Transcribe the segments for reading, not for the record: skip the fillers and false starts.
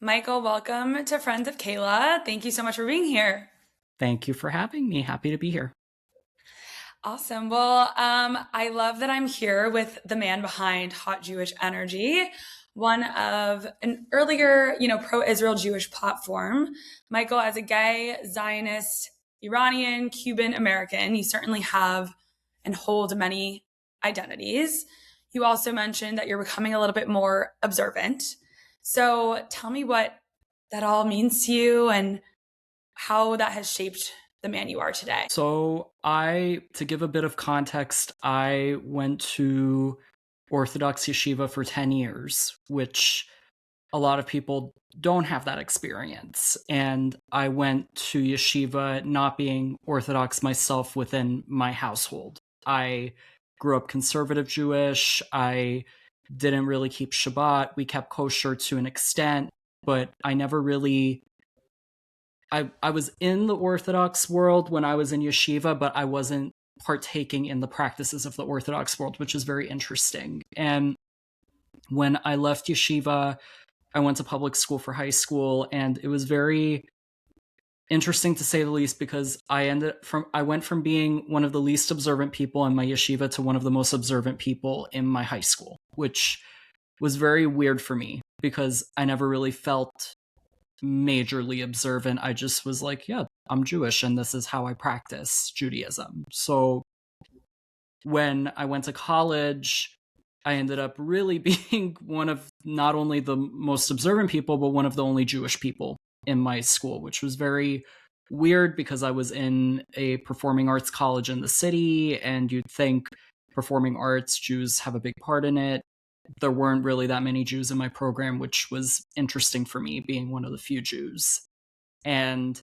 Michael, welcome to Friends of Kayla. Thank you so much for being here. Thank you for having me. Happy to be here. Awesome. Well, I love that I'm here with the man behind Hot Jewish Energy, one of an earlier, pro-Israel Jewish platform. Michael, as a gay Zionist, Iranian-Cuban American, you certainly have and hold many identities. You also mentioned that you're becoming a little bit more observant. So tell me what that all means to you and how that has shaped the man you are today. To give a bit of context, I went to Orthodox yeshiva for 10 years, which a lot of people don't have that experience. And I went to yeshiva not being Orthodox myself within my household. I grew up conservative Jewish. I didn't really keep Shabbat. We kept kosher to an extent, but I never really I was in the Orthodox world when I was in yeshiva, but I wasn't partaking in the practices of the Orthodox world, which is very interesting. And when I left yeshiva, I went to public school for high school, and it was very interesting to say the least, because I went from being one of the least observant people in my yeshiva to one of the most observant people in my high school, which was very weird for me because I never really felt majorly observant. I just was like, yeah, I'm Jewish and this is how I practice Judaism. So when I went to college, I ended up really being one of not only the most observant people, but one of the only Jewish people in my school, which was very weird because I was in a performing arts college in the city, and you'd think performing arts, Jews have a big part in it. There weren't really that many Jews in my program, which was interesting for me, being one of the few Jews. And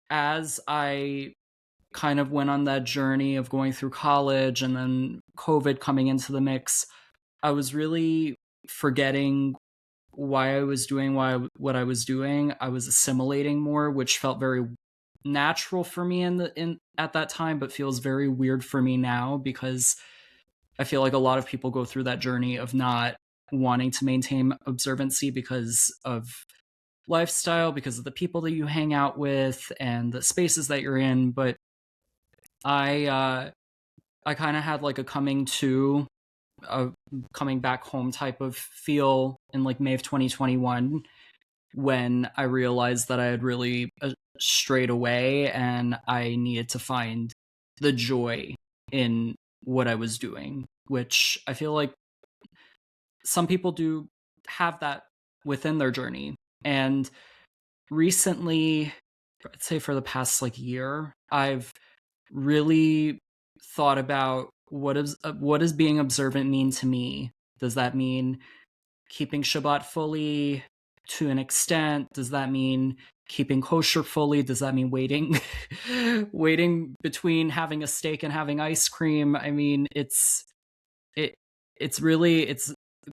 as I kind of went on that journey of going through college and then COVID coming into the mix, I was really forgetting why I was doing what I was doing. I was assimilating more, which felt very natural for me at that time, but feels very weird for me now, because I feel like a lot of people go through that journey of not wanting to maintain observancy because of lifestyle, because of the people that you hang out with and the spaces that you're in. But I kind of had like a coming back home type of feel in like May of 2021, when I realized that I had really strayed away and I needed to find the joy in what I was doing, which I feel like some people do have that within their journey. And recently, I'd say for the past like year, I've really thought about what does being observant mean to me? Does that mean keeping Shabbat fully to an extent? Does that mean keeping kosher fully? Does that mean waiting between having a steak and having ice cream? I mean, it's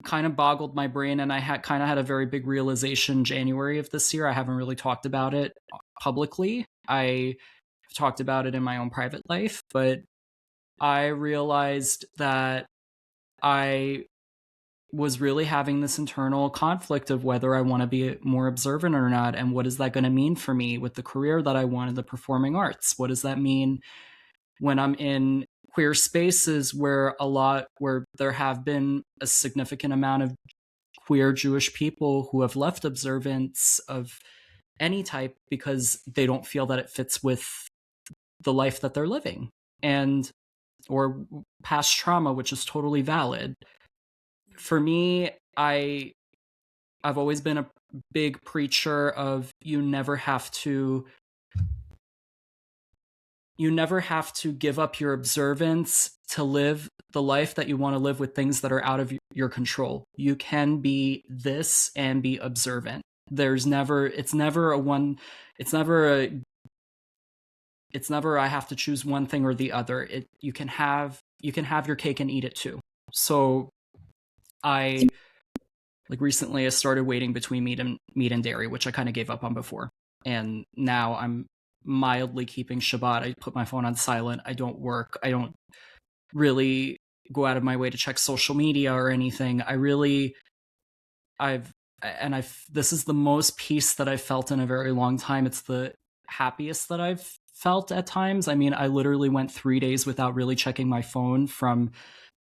kind of boggled my brain, and I kind of had a very big realization January of this year. I haven't really talked about it publicly. I have talked about it in my own private life, but I realized that I was really having this internal conflict of whether I want to be more observant or not, and what is that going to mean for me with the career that I want in the performing arts? What does that mean when I'm in queer spaces where there have been a significant amount of queer Jewish people who have left observance of any type because they don't feel that it fits with the life that they're living, or past trauma, which is totally valid. For me, I've always been a big preacher of you never have to give up your observance to live the life that you want to live with things that are out of your control. You can be this and be observant. It's never I have to choose one thing or the other. You can have your cake and eat it too. So recently I started waiting between meat and dairy, which I kind of gave up on before. And now I'm mildly keeping Shabbat. I put my phone on silent. I don't work. I don't really go out of my way to check social media or anything. I've this is the most peace that I've felt in a very long time. It's the happiest that I've felt at times. I mean, I literally went 3 days without really checking my phone from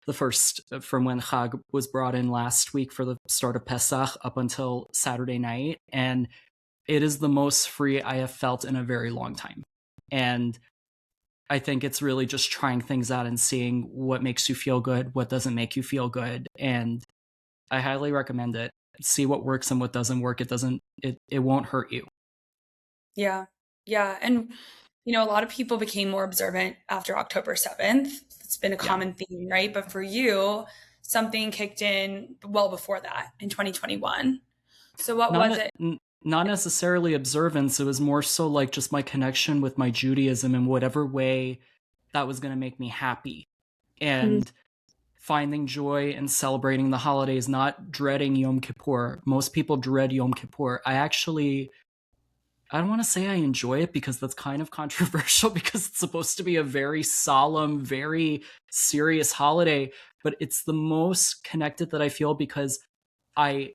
when Chag was brought in last week for the start of Pesach up until Saturday night. And it is the most free I have felt in a very long time. And I think it's really just trying things out and seeing what makes you feel good, what doesn't make you feel good. And I highly recommend it. See what works and what doesn't work. It won't hurt you. Yeah. Yeah. And, a lot of people became more observant after October 7th. It's been a Yeah. common theme, right? But for you, something kicked in well before that in 2021. So what Not was ne- it? n- not necessarily observance. It was more so like just my connection with my Judaism in whatever way that was going to make me happy. Mhm. And finding joy and celebrating the holidays, not dreading Yom Kippur. Most people dread Yom Kippur. I don't want to say I enjoy it because that's kind of controversial because it's supposed to be a very solemn, very serious holiday, but it's the most connected that I feel because I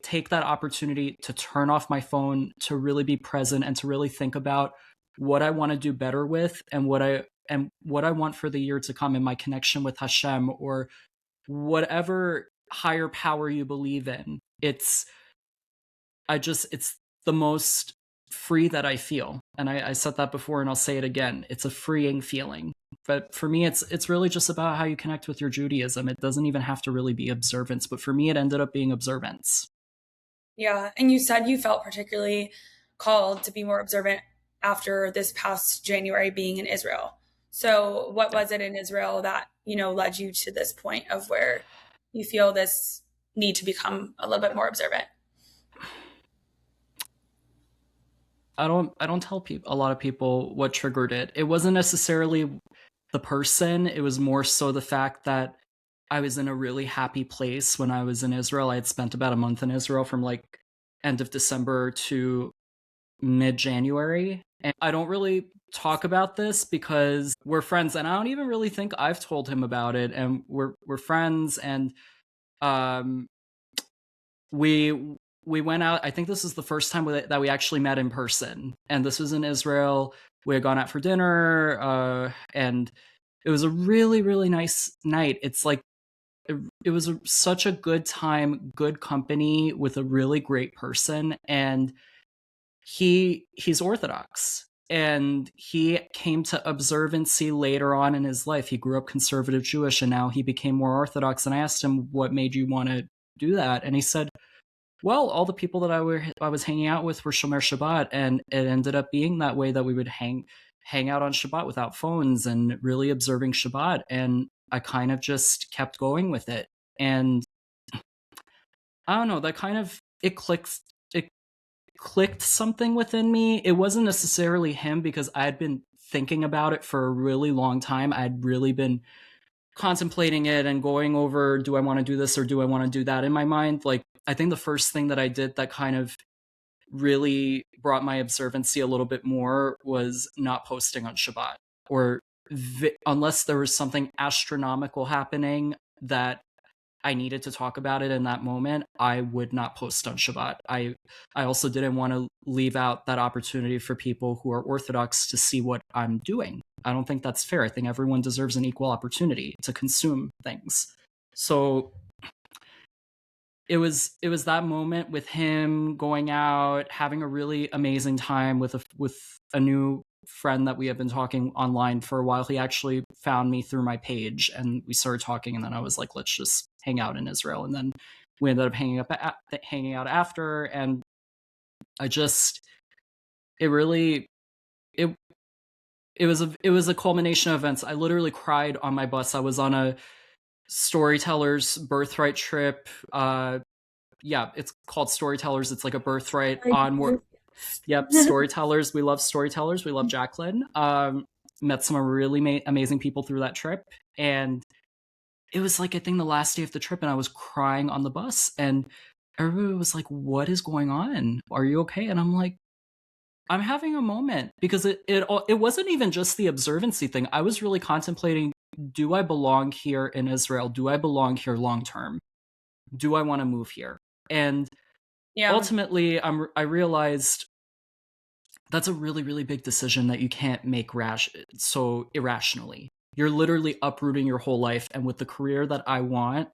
take that opportunity to turn off my phone, to really be present and to really think about what I want to do better with and what I want for the year to come in my connection with Hashem or whatever higher power you believe in. It's the most free that I feel. And I said that before and I'll say it again. It's a freeing feeling. But for me, it's really just about how you connect with your Judaism. It doesn't even have to really be observance. But for me, it ended up being observance. Yeah. And you said you felt particularly called to be more observant after this past January being in Israel. So what was it in Israel that, led you to this point of where you feel this need to become a little bit more observant? I don't tell a lot of people what triggered it. It wasn't necessarily the person. It was more so the fact that I was in a really happy place when I was in Israel. I had spent about a month in Israel from like end of December to mid-January. And I don't really talk about this because we're friends and I don't even really think I've told him about it and we're friends and um we we went out. I think this is the first time that we actually met in person, and this was in Israel. We had gone out for dinner, and it was a really really nice night. It's like it was such a good time, good company with a really great person, and he's Orthodox. And he came to observancy later on in his life. He grew up conservative Jewish and now he became more Orthodox. And I asked him, what made you want to do that? And he said, well, all the people that I was hanging out with were Shomer Shabbat, and it ended up being that way that we would hang out on Shabbat without phones and really observing Shabbat. And I kind of just kept going with it. And I don't know, that kind of it clicked something within me. It wasn't necessarily him because I had been thinking about it for a really long time. I'd really been contemplating it and going over, do I want to do this or do I want to do that in my mind? Like, I think the first thing that I did that kind of really brought my observancy a little bit more was not posting on Shabbat or unless there was something astronomical happening that I needed to talk about it in that moment, I would not post on Shabbat. I also didn't want to leave out that opportunity for people who are Orthodox to see what I'm doing. I don't think that's fair. I think everyone deserves an equal opportunity to consume things. So it was that moment with him going out, having a really amazing time with a new friend that we have been talking online for a while. He actually found me through my page and we started talking, and then I was like, let's just hang out in Israel. And then we ended up hanging out after, and I just it really it it was a culmination of events. I literally cried on my bus. I was on a Storyteller's birthright trip. Yeah, it's called Storytellers. It's like a birthright on. Yep, Storytellers. We love Storytellers. We love Jacqueline. Met some really amazing people through that trip, and it was like I think the last day of the trip, and I was crying on the bus, and everybody was like, "What is going on? Are you okay?" And I'm like, "I'm having a moment," because it wasn't even just the observancy thing. I was really contemplating: do I belong here in Israel? Do I belong here long term? Do I want to move here? And Yeah. ultimately, I realized that's a really, really big decision that you can't make so irrationally. You're literally uprooting your whole life. And with the career that I want,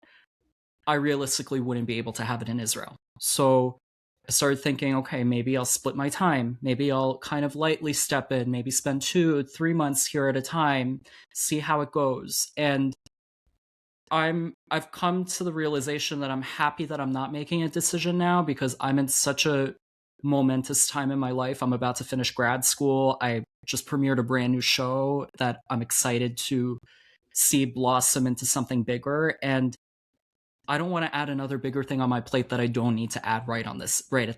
I realistically wouldn't be able to have it in Israel. So I started thinking, okay, maybe I'll split my time. Maybe I'll kind of lightly step in, maybe spend 2, 3 months here at a time, see how it goes. And I've come to the realization that I'm happy that I'm not making a decision now, because I'm in such a momentous time in my life. I'm about to finish grad school. I just premiered a brand new show that I'm excited to see blossom into something bigger. And I don't want to add another bigger thing on my plate that I don't need to add right at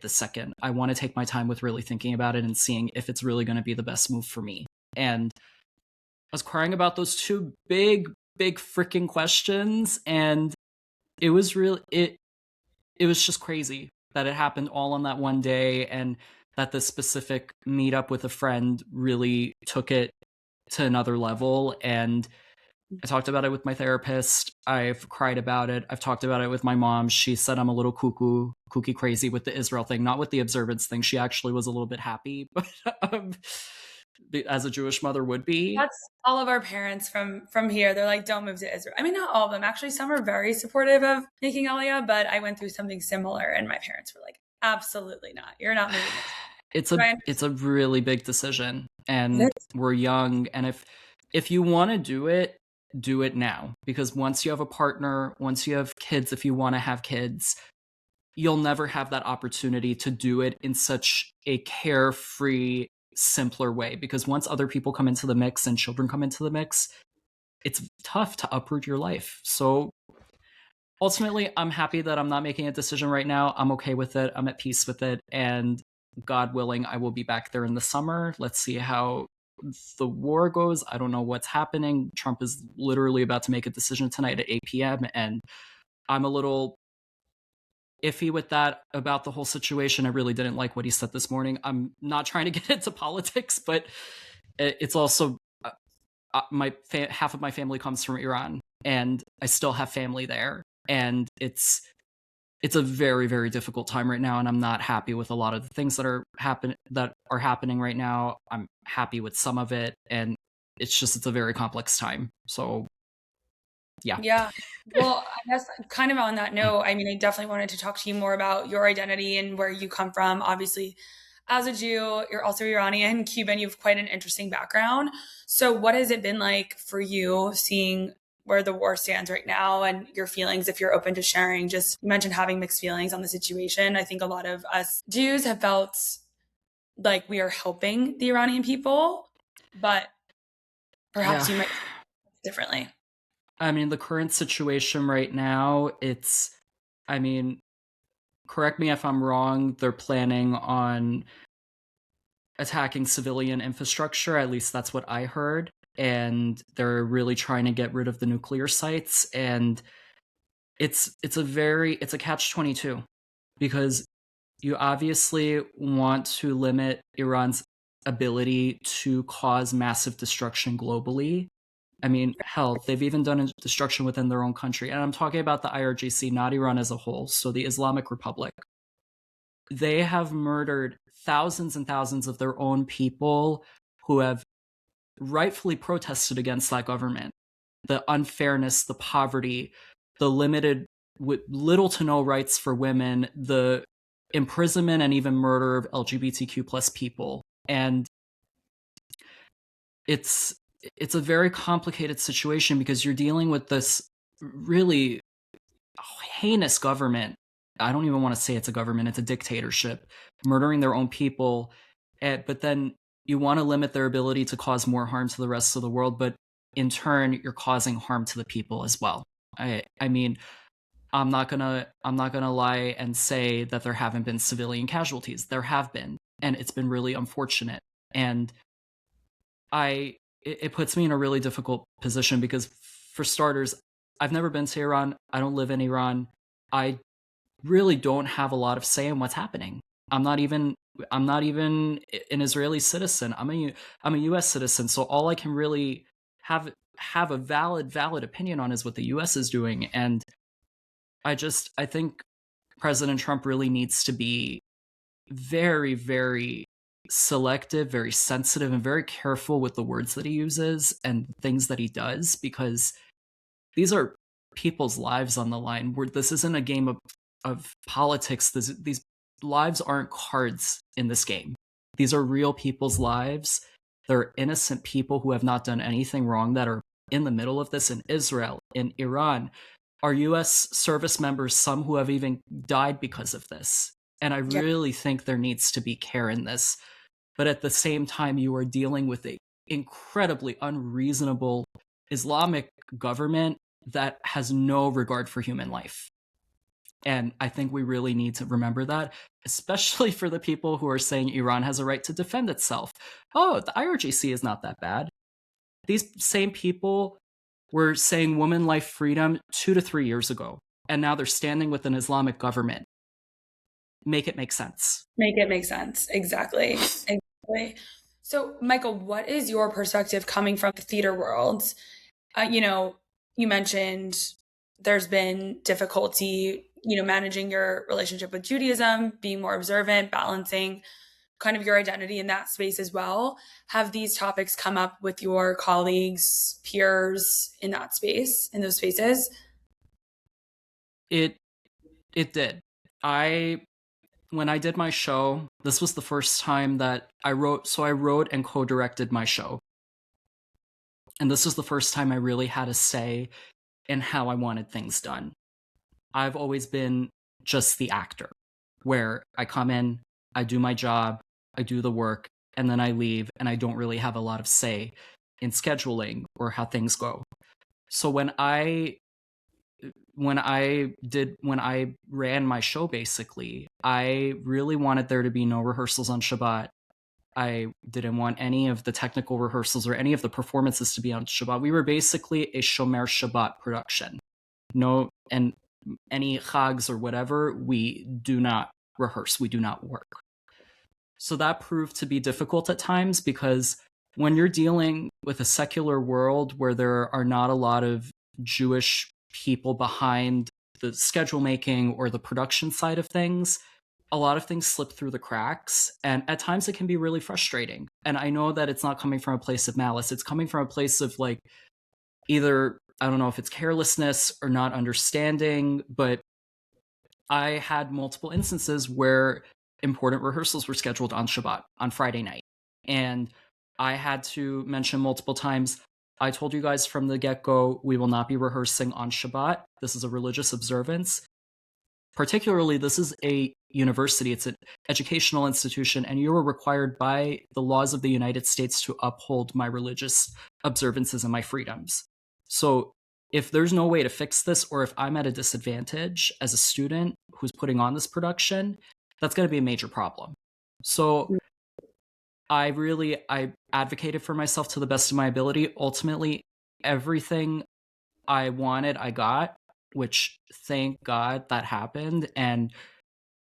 this second. I want to take my time with really thinking about it and seeing if it's really going to be the best move for me. And I was crying about those two big freaking questions, and it was real it was just crazy that it happened all on that one day, and that this specific meetup with a friend really took it to another level. And I talked about it with my therapist. I've cried about it. I've talked about it with my mom. She said I'm a little kooky crazy with the Israel thing, not with the observance thing. She actually was a little bit happy, but as a Jewish mother would be. That's all of our parents from here. They're like, don't move to Israel. I mean, not all of them. Actually, some are very supportive of making Aliyah, but I went through something similar, and my parents were like, absolutely not. You're not moving this. It's a really big decision, and we're young. And if you want to do it now, because once you have a partner, once you have kids, if you want to have kids, you'll never have that opportunity to do it in such a carefree, simpler way. Because once other people come into the mix and children come into the mix, it's tough to uproot your life. So ultimately, I'm happy that I'm not making a decision right now. I'm okay with it. I'm at peace with it. And God willing, I will be back there in the summer. Let's see how the war goes. I don't know what's happening. Trump is literally about to make a decision tonight at 8 p.m. And I'm a little iffy with that about the whole situation. I really didn't like what he said this morning. I'm not trying to get into politics, but it's also half of my family comes from Iran, and I still have family there. And it's a very, very difficult time right now, and I'm not happy with a lot of the things that are happening right now. I'm happy with some of it, and it's a very complex time. So yeah. Yeah. Well, I guess kind of on that note, I mean, I definitely wanted to talk to you more about your identity and where you come from. Obviously, as a Jew, you're also Iranian, Cuban, you have quite an interesting background. So, what has it been like for you seeing where the war stands right now and your feelings, if you're open to sharing? Just you mentioned having mixed feelings on the situation. I think a lot of us Jews have felt like we are helping the Iranian people, but perhaps Yeah. you might differently. I mean, the current situation right now, I mean, correct me if I'm wrong, they're planning on attacking civilian infrastructure. At least that's what I heard. And they're really trying to get rid of the nuclear sites. And it's a catch-22, because you obviously want to limit Iran's ability to cause massive destruction globally. I mean, hell, they've even done destruction within their own country. And I'm talking about the IRGC, not Iran as a whole, so the Islamic Republic. They have murdered thousands and thousands of their own people who have rightfully protested against that government. The unfairness, the poverty, the limited, with little to no rights for women, the imprisonment and even murder of LGBTQ plus people. And it's a very complicated situation, because you're dealing with this really heinous government. I don't even want to say it's a government, it's a dictatorship, murdering their own people. But then you want to limit their ability to cause more harm to the rest of the world, but in turn, you're causing harm to the people as well. I mean, I'm not gonna lie and say that there haven't been civilian casualties. There have been, and it's been really unfortunate. And it puts me in a really difficult position, because for starters, I've never been to Iran. I don't live in Iran. I really don't have a lot of say in what's happening. I'm not even an Israeli citizen. I'm a US citizen. So all I can really have a valid opinion on is what the US is doing. And I think President Trump really needs to be very, very selective, very sensitive, and very careful with the words that he uses and things that he does, because these are people's lives on the line. Where this isn't a game of politics. These lives aren't cards in this game. These are real people's lives. They're innocent people who have not done anything wrong that are in the middle of this, in Israel, in Iran. Our US service members, some who have even died because of this. And I really think there needs to be care in this. But at the same time, you are dealing with an incredibly unreasonable Islamic government that has no regard for human life. And I think we really need to remember that, especially for the people who are saying Iran has a right to defend itself. Oh, the IRGC is not that bad. These same people were saying woman life freedom 2 to 3 years ago, and now they're standing with an Islamic government. Make it make sense. Make it make sense. Exactly. Exactly. So, Michael, what is your perspective coming from the theater world? You mentioned there's been difficulty, managing your relationship with Judaism, being more observant, balancing kind of your identity in that space as well. Have these topics come up with your colleagues, peers in that space, in those spaces? It did. When I did my show, this was the first time that I wrote and co-directed my show. And this was the first time I really had a say in how I wanted things done. I've always been just the actor, where I come in, I do my job, I do the work, and then I leave, and I don't really have a lot of say in scheduling or how things go. So when I ran my show, basically, I really wanted there to be no rehearsals on Shabbat. I didn't want any of the technical rehearsals or any of the performances to be on Shabbat. We were basically a Shomer Shabbat production. No, and any chags or whatever, we do not rehearse, we do not work. So that proved to be difficult at times, because when you're dealing with a secular world where there are not a lot of Jewish people behind the schedule making or the production side of things, a lot of things slip through the cracks, and at times it can be really frustrating. And I know that it's not coming from a place of malice. It's coming from a place of, like, either, I don't know if it's carelessness or not understanding, but I had multiple instances where important rehearsals were scheduled on Shabbat, on Friday night. And I had to mention multiple times, I told you guys from the get-go, we will not be rehearsing on Shabbat. This is a religious observance. Particularly, this is a university, it's an educational institution, and you are required by the laws of the United States to uphold my religious observances and my freedoms. So if there's no way to fix this, or if I'm at a disadvantage as a student who's putting on this production, that's going to be a major problem. So I advocated for myself to the best of my ability. Ultimately, everything I wanted, I got, which, thank God, that happened. And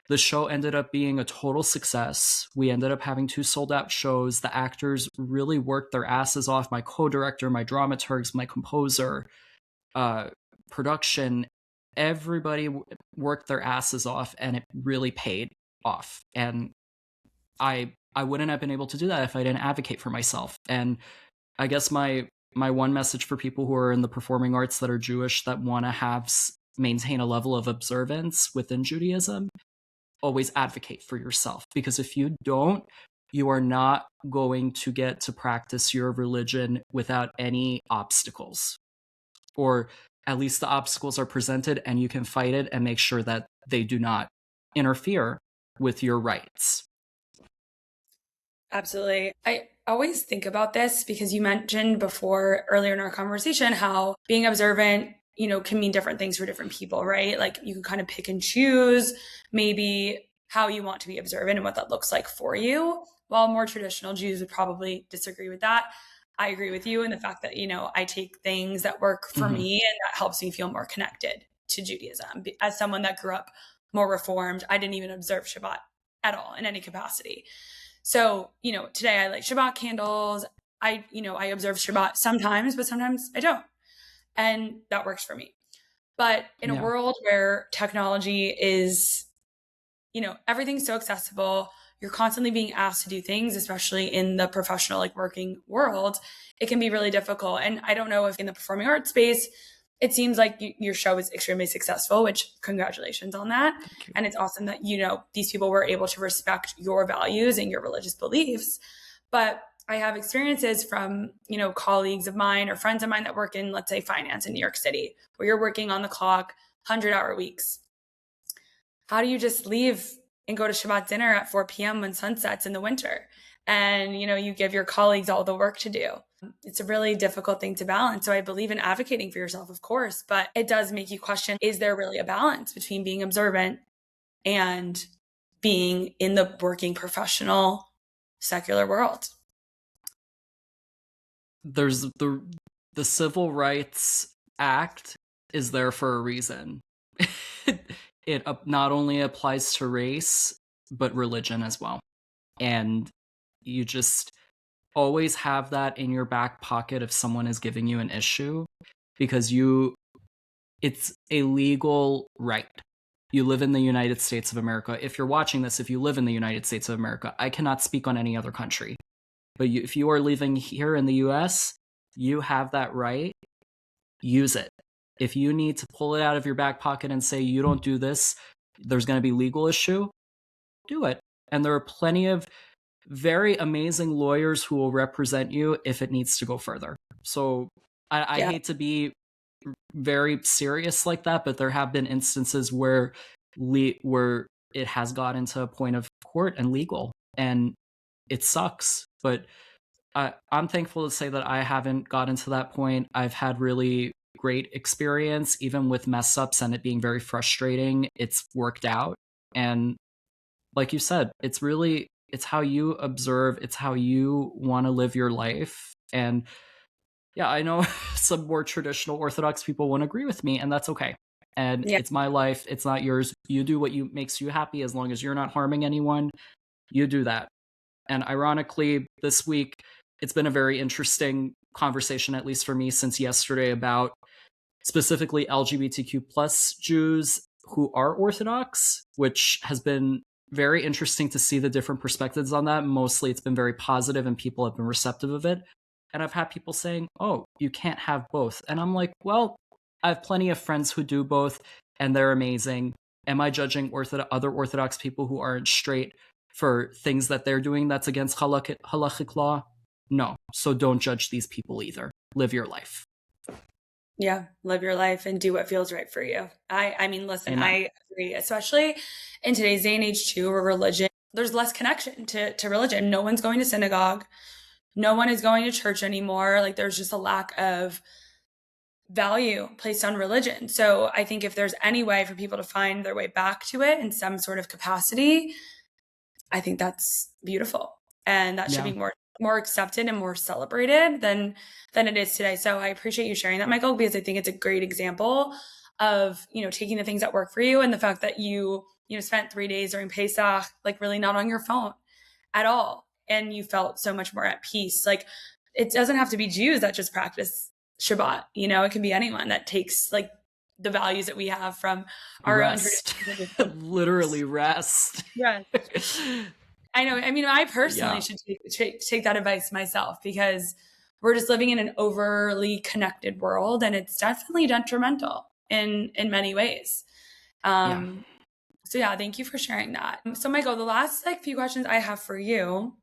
the show ended up being a total success. We ended up having 2 sold-out shows. The actors really worked their asses off. My co-director, my dramaturgs, my composer, production, everybody worked their asses off, and it really paid off. And I wouldn't have been able to do that if I didn't advocate for myself. And I guess my one message for people who are in the performing arts that are Jewish, that want to maintain a level of observance within Judaism, always advocate for yourself. Because if you don't, you are not going to get to practice your religion without any obstacles. Or at least the obstacles are presented, and you can fight it and make sure that they do not interfere with your rights. Absolutely. I always think about this because you mentioned earlier in our conversation, how being observant, can mean different things for different people, right? Like, you can kind of pick and choose maybe how you want to be observant and what that looks like for you. While more traditional Jews would probably disagree with that, I agree with you in the fact that, I take things that work for me, and that helps me feel more connected to Judaism. As someone that grew up more Reformed, I didn't even observe Shabbat at all in any capacity. So, today I light Shabbat candles. I observe Shabbat sometimes, but sometimes I don't. And that works for me. But in a Yeah. world where technology is, everything's so accessible, you're constantly being asked to do things, especially in the professional, like working world, it can be really difficult. And I don't know if in the performing arts space, it seems like your show is extremely successful, which congratulations on that. Thank you. And it's awesome that, these people were able to respect your values and your religious beliefs. But I have experiences from, colleagues of mine or friends of mine that work in, let's say, finance in New York City, where you're working on the clock, 100-hour weeks. How do you just leave and go to Shabbat dinner at 4 p.m. when sun sets in the winter? And, you give your colleagues all the work to do. It's a really difficult thing to balance. So I believe in advocating for yourself, of course, but it does make you question, is there really a balance between being observant and being in the working professional secular world? There's the Civil Rights Act is there for a reason. It not only applies to race, but religion as well. And you just always have that in your back pocket if someone is giving you an issue, because it's a legal right. You live in the United States of America. If you're watching this, if you live in the United States of America, I cannot speak on any other country. But if you are living here in the US, you have that right. Use it. If you need to pull it out of your back pocket and say you don't do this, there's going to be legal issue, do it. And there are plenty of very amazing lawyers who will represent you if it needs to go further. So I hate to be very serious like that, but there have been instances where it has gotten to a point of court and legal, and it sucks. But I'm thankful to say that I haven't gotten to that point. I've had really great experience, even with mess ups and it being very frustrating. It's worked out. And like you said, it's how you observe, it's how you want to live your life. And yeah, I know some more traditional Orthodox people won't agree with me, and that's okay. And it's my life, it's not yours. You do what makes you happy, as long as you're not harming anyone. You do that. And ironically, this week, it's been a very interesting conversation, at least for me, since yesterday, about specifically LGBTQ plus Jews who are Orthodox, which has been very interesting to see the different perspectives on that. Mostly it's been very positive and people have been receptive of it. And I've had people saying, oh, you can't have both. And I'm like, well, I have plenty of friends who do both and they're amazing. Am I judging other Orthodox people who aren't straight for things that they're doing that's against halachic law? No. So don't judge these people either. Live your life. Yeah, live your life and do what feels right for you. I mean, listen, Amen. I agree, especially in today's day and age too, where religion, there's less connection to religion. No one's going to synagogue. No one is going to church anymore. Like there's just a lack of value placed on religion. So I think if there's any way for people to find their way back to it in some sort of capacity, I think that's beautiful. And that should be more accepted and more celebrated than it is today. So I appreciate you sharing that, Michael, because I think it's a great example of, taking the things that work for you, and the fact that you spent 3 days during Pesach, like really not on your phone at all. And you felt so much more at peace. Like it doesn't have to be Jews that just practice Shabbat. It can be anyone that takes like the values that we have from our own traditions. Literally rest. Yeah. I know. I mean, I personally should take that advice myself, because we're just living in an overly connected world, and it's definitely detrimental in many ways. So yeah, thank you for sharing that. So Michael, the last few questions I have for you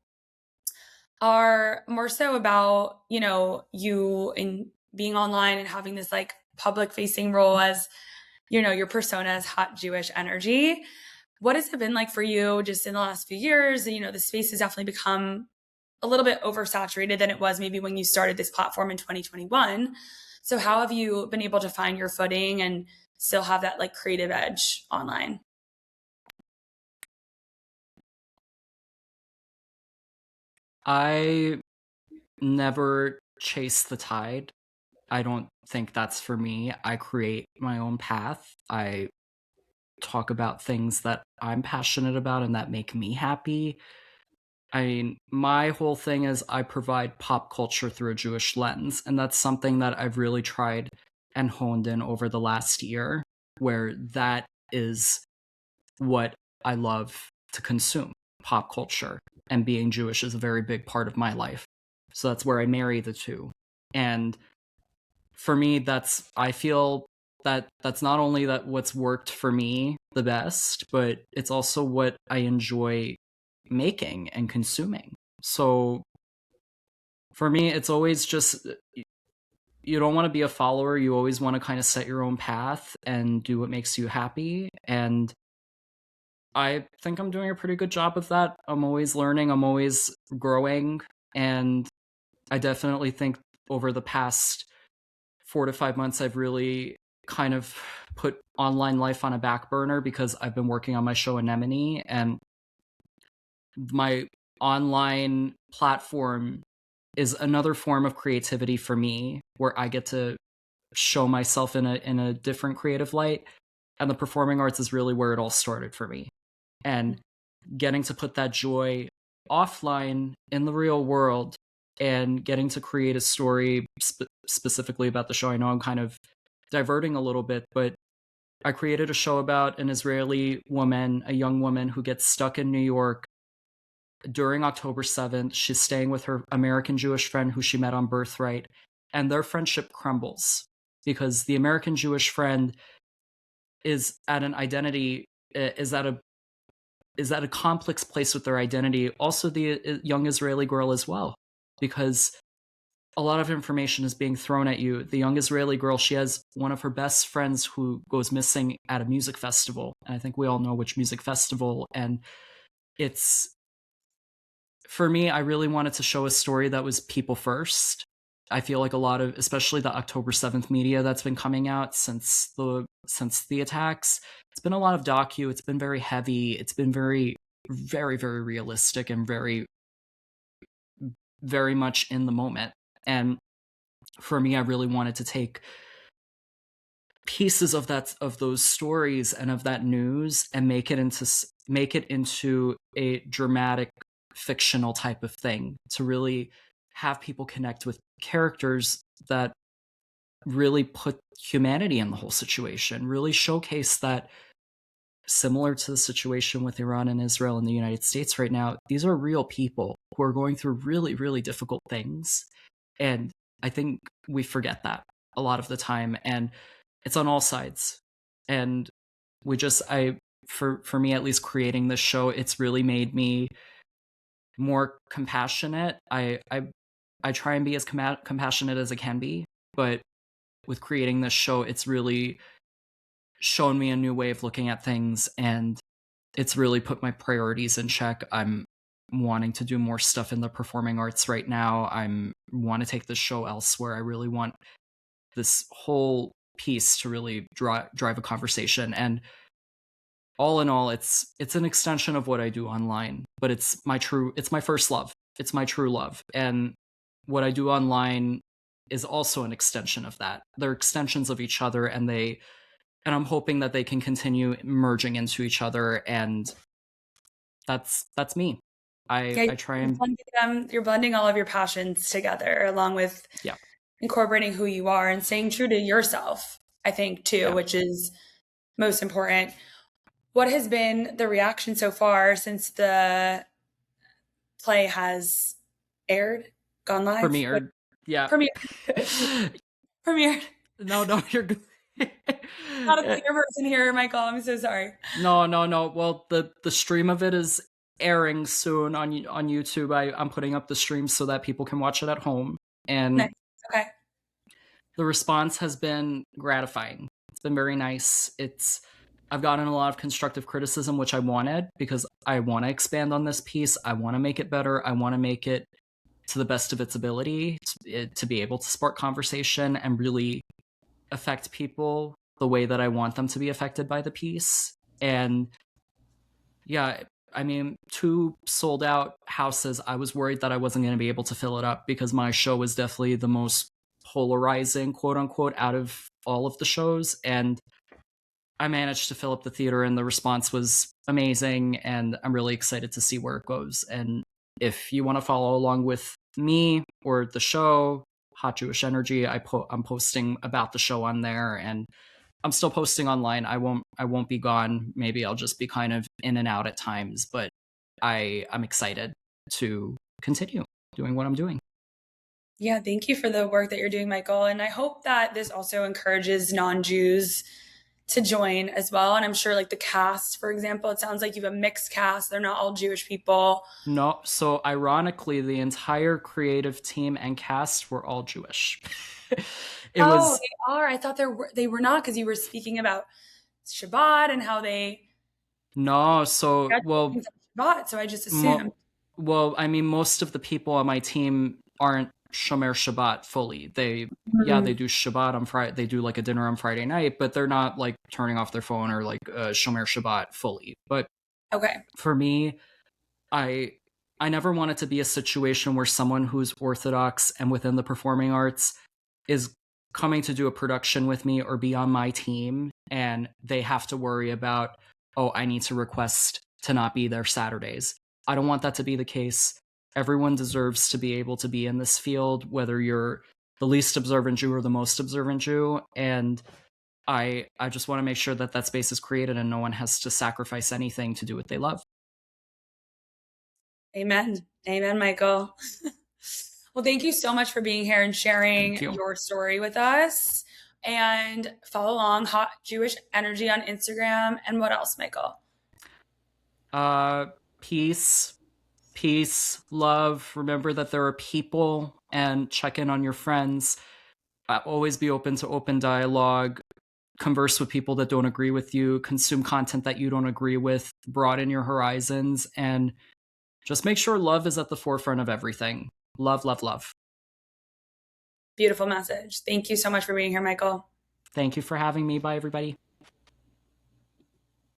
are more so about, you in being online and having this public facing role as, your persona as hot Jewish energy. What has it been like for you just in the last few years? The space has definitely become a little bit oversaturated than it was maybe when you started this platform in 2021. So how have you been able to find your footing and still have that creative edge online? I never chase the tide. I don't think that's for me. I create my own path. I talk about things that I'm passionate about and that make me happy. I mean, my whole thing is I provide pop culture through a Jewish lens, and that's something that I've really tried and honed in over the last year, where that is what I love to consume, pop culture, and being Jewish is a very big part of my life. So that's where I marry the two. And for me, I feel that that's not only that what's worked for me the best, but it's also what I enjoy making and consuming. So for me, it's always just, you don't want to be a follower. You always want to kind of set your own path and do what makes you happy. And I think I'm doing a pretty good job of that. I'm always learning, I'm always growing. And I definitely think over the past 4 to 5 months, I've really kind of put online life on a back burner because I've been working on my show Anemone, and my online platform is another form of creativity for me where I get to show myself in a different creative light. And the performing arts is really where it all started for me. And getting to put that joy offline in the real world and getting to create a story specifically about the show. I know I'm kind of diverting a little bit, but I created a show about an Israeli woman, a young woman who gets stuck in New York during October 7th. She's staying with her American Jewish friend who she met on Birthright, and their friendship crumbles because the American Jewish friend is at an identity, is at a complex place with their identity. Also, the young Israeli girl as well, because a lot of information is being thrown at you. The young Israeli girl, she has one of her best friends who goes missing at a music festival. And I think we all know which music festival. And it's, for me, I really wanted to show a story that was people first. I feel like a lot of, especially the October 7th media that's been coming out since the attacks, it's been a lot of docu. It's been very heavy. It's been very, very, very realistic and very, very much in the moment. And for me, I really wanted to take pieces of those stories and of that news and make it into a dramatic fictional type of thing, to really have people connect with characters that really put humanity in the whole situation, really showcase that, similar to the situation with Iran and Israel and the United States right now, these are real people who are going through really, really difficult things. And I think we forget that a lot of the time, and it's on all sides. And for me at least, creating this show, it's really made me more compassionate. I try and be as compassionate as I can be, but with creating this show, it's really shown me a new way of looking at things, and it's really put my priorities in check. I'm wanting to do more stuff in the performing arts right now. I want to take this show elsewhere. I really want this whole piece to really drive a conversation. And all in all, it's an extension of what I do online, but it's my first love. It's my true love. And what I do online is also an extension of that. They're extensions of each other, and I'm hoping that they can continue merging into each other. And that's me. I try and you're blending all of your passions together, along with incorporating who you are and staying true to yourself, I think, too, which is most important. What has been the reaction so far since the play has aired, gone live? Premiered. Yeah. Premiered. No, you're good. Not a clear person here, Michael. I'm so sorry. No. Well, the stream of it is airing soon on YouTube. I'm putting up the stream so that people can watch it at home. And nice. Okay. The response has been gratifying. It's been very nice. I've gotten a lot of constructive criticism, which I wanted, because I want to expand on this piece. I want to make it better. I want to make it to the best of its ability to be able to spark conversation and really affect people the way that I want them to be affected by the piece. And yeah, I mean, 2 sold out houses. I was worried that I wasn't going to be able to fill it up because my show was definitely the most polarizing, quote unquote, out of all of the shows. And I managed to fill up the theater, and the response was amazing. And I'm really excited to see where it goes. And if you want to follow along with me or the show, Hot Jewish Energy. I'm posting about the show on there, and I'm still posting online. I won't be gone. Maybe I'll just be kind of in and out at times, but I'm excited to continue doing what I'm doing. Yeah, thank you for the work that you're doing, Michael. And I hope that this also encourages non-Jews to join as well. And I'm sure, like the cast, for example, it sounds like you have a mixed cast. They're not all Jewish people. No, so ironically, the entire creative team and cast were all Jewish. It Oh, was they are. I thought they were not, because you were speaking about Shabbat and how they no, so schedule things on Shabbat. So I just assumed. mo- well, I mean, most of the people on my team aren't Shomer Shabbat fully. Yeah, they Mhm. do Shabbat on Friday. They do like a dinner on Friday night, but they're not like turning off their phone or like Shomer Shabbat fully. But Okay. for me, I I never want it to be a situation where someone who's Orthodox and within the performing arts is coming to do a production with me or be on my team, and they have to worry about, oh, I need to request to not be there Saturdays. I don't want that to be the case. Everyone deserves to be able to be in this field, whether you're the least observant Jew or the most observant Jew. And I just want to make sure that that space is created and no one has to sacrifice anything to do what they love. Amen. Amen, Michael. Well, thank you so much for being here and Thank sharing you. your story with us. And follow along Hot Jewish Energy on Instagram. And what else, Michael? Uh, peace, peace, love. Remember that there are people, and check in on your friends. Always be open to open dialogue. Converse with people that don't agree with you. Consume content that you don't agree with. Broaden your horizons, and just make sure love is at the forefront of everything. Love, love, love. Beautiful message. Thank you so much for being here, Michael. Thank you for having me. Bye, everybody.